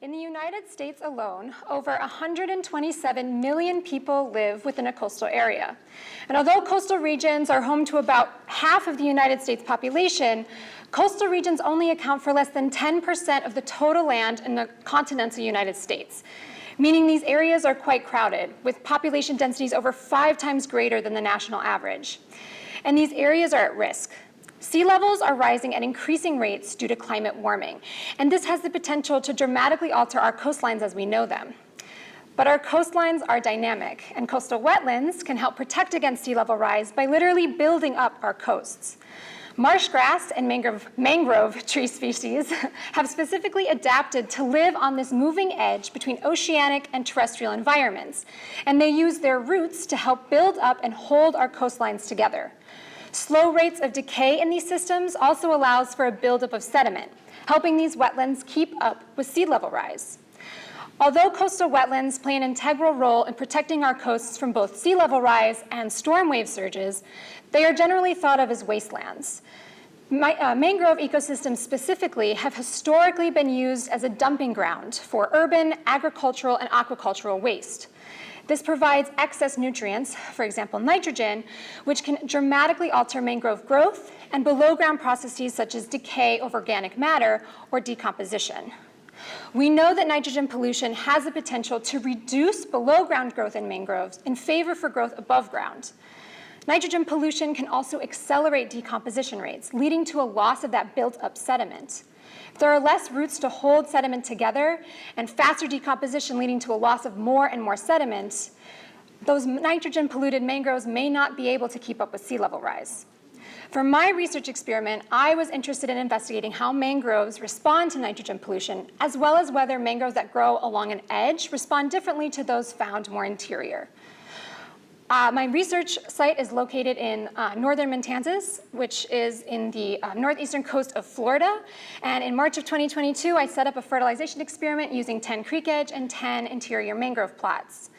In the United States alone, over 127 million people live within a coastal area. And although coastal regions are home to about half of the United States population, coastal regions only account for less than 10% of the total land in the continental United States, meaning these areas are quite crowded, with population densities over 5 times greater than the national average. And these areas are at risk. Sea levels are rising at increasing rates due to climate warming, and this has the potential to dramatically alter our coastlines as we know them. But our coastlines are dynamic, and coastal wetlands can help protect against sea level rise by literally building up our coasts. Marsh grass and mangrove tree species have specifically adapted to live on this moving edge between oceanic and terrestrial environments, and they use their roots to help build up and hold our coastlines together. Slow rates of decay in these systems also allows for a buildup of sediment, helping these wetlands keep up with sea level rise. Although coastal wetlands play an integral role in protecting our coasts from both sea level rise and storm wave surges, they are generally thought of as wastelands. Mangrove ecosystems specifically have historically been used as a dumping ground for urban, agricultural, and aquacultural waste. This provides excess nutrients, for example, nitrogen, which can dramatically alter mangrove growth and below-ground processes such as decay of organic matter or decomposition. We know that nitrogen pollution has the potential to reduce below-ground growth in mangroves in favor for growth above ground. Nitrogen pollution can also accelerate decomposition rates, leading to a loss of that built-up sediment. If there are less roots to hold sediment together and faster decomposition leading to a loss of more and more sediment, those nitrogen-polluted mangroves may not be able to keep up with sea level rise. For my research experiment, I was interested in investigating how mangroves respond to nitrogen pollution, as well as whether mangroves that grow along an edge respond differently to those found more interior. My research site is located in northern Matanzas, which is in the northeastern coast of Florida. And in March of 2022, I set up a fertilization experiment using 10 creek edge and 10 interior mangrove plots.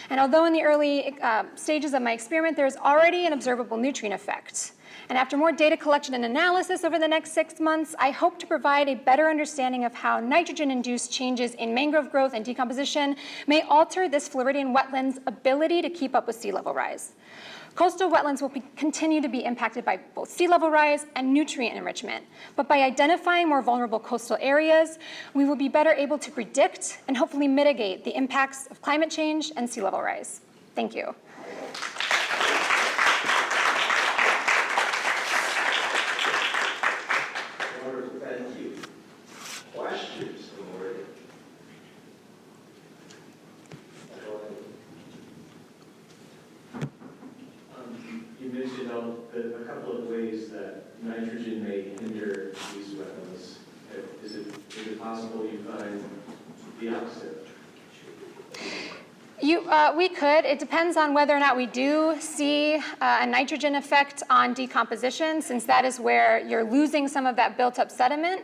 And although in the early stages of my experiment, there's already an observable nutrient effect. And after more data collection and analysis over the next 6 months, I hope to provide a better understanding of how nitrogen-induced changes in mangrove growth and decomposition may alter this Floridian wetland's ability to keep up with sea level rise. Coastal wetlands will continue to be impacted by both sea level rise and nutrient enrichment, but by identifying more vulnerable coastal areas, we will be better able to predict and hopefully mitigate the impacts of climate change and sea level rise. Thank you. Thank you. Questions from the audience? You mentioned a couple of ways that nitrogen may hinder these wetlands. Is it possible you find the opposite? We could. It depends on whether or not we do see a nitrogen effect on decomposition, since that is where you're losing some of that built-up sediment.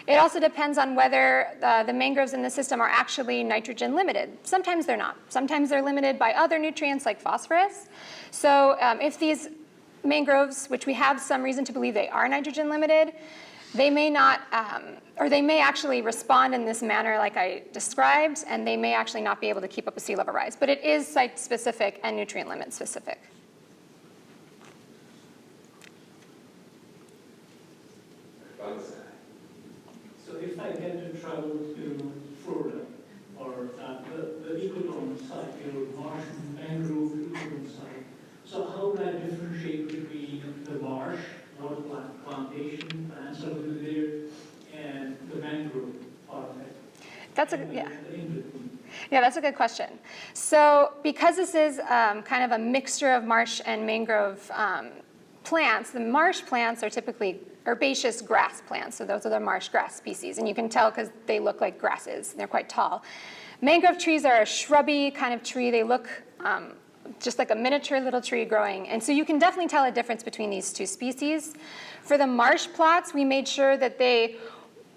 It also depends on whether the mangroves in the system are actually nitrogen limited. Sometimes they're not. Sometimes they're limited by other nutrients like phosphorus. So if these mangroves, which we have some reason to believe they are nitrogen limited, they may not, or they may actually respond in this manner like I described, and they may actually not be able to keep up with sea level rise. But it is site-specific and nutrient limit specific. So if I get to travel to Florida, or the Ecotone site, your Marsh-Mangrove Ecotone site, so how would I differentiate between the marsh, water plantation plants over there, and the mangrove part of it? That's a, yeah. Yeah, that's a good question. So because this is kind of a mixture of marsh and mangrove plants, the marsh plants are typically herbaceous grass plants. So those are the marsh grass species. And you can tell because they look like grasses. They're quite tall. Mangrove trees are a shrubby kind of tree. They look just like a miniature little tree growing. And so you can definitely tell a difference between these two species. For the marsh plots, we made sure that they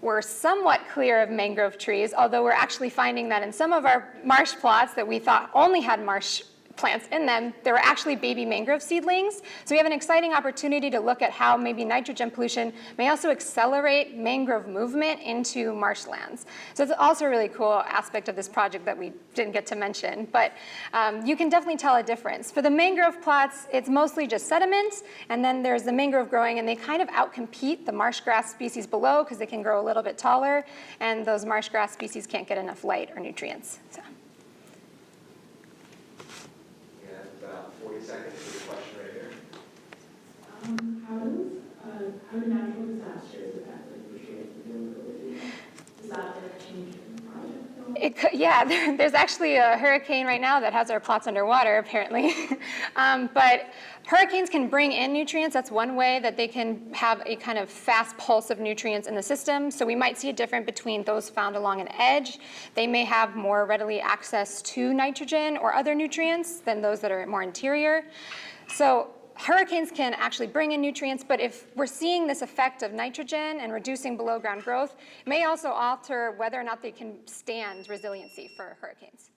were somewhat clear of mangrove trees, although we're actually finding that in some of our marsh plots that we thought only had marsh plants in them, there were actually baby mangrove seedlings. So we have an exciting opportunity to look at how maybe nitrogen pollution may also accelerate mangrove movement into marshlands. So it's also a really cool aspect of this project that we didn't get to mention, but you can definitely tell a difference. For the mangrove plots, it's mostly just sediment, and then there's the mangrove growing, and they kind of outcompete the marsh grass species below because they can grow a little bit taller, and those marsh grass species can't get enough light or nutrients. So. We have about 40 seconds for the question right here. How do natural disasters affect like nutrient availability? Does that like change the project at all? It could, yeah, there's actually a hurricane right now that has our plots underwater, apparently. But hurricanes can bring in nutrients. That's one way that they can have a kind of fast pulse of nutrients in the system. So we might see a difference between those found along an edge. They may have more readily access to nitrogen or other nutrients than those that are more interior. So hurricanes can actually bring in nutrients, but if we're seeing this effect of nitrogen and reducing below ground growth, it may also alter whether or not they can stand resiliency for hurricanes.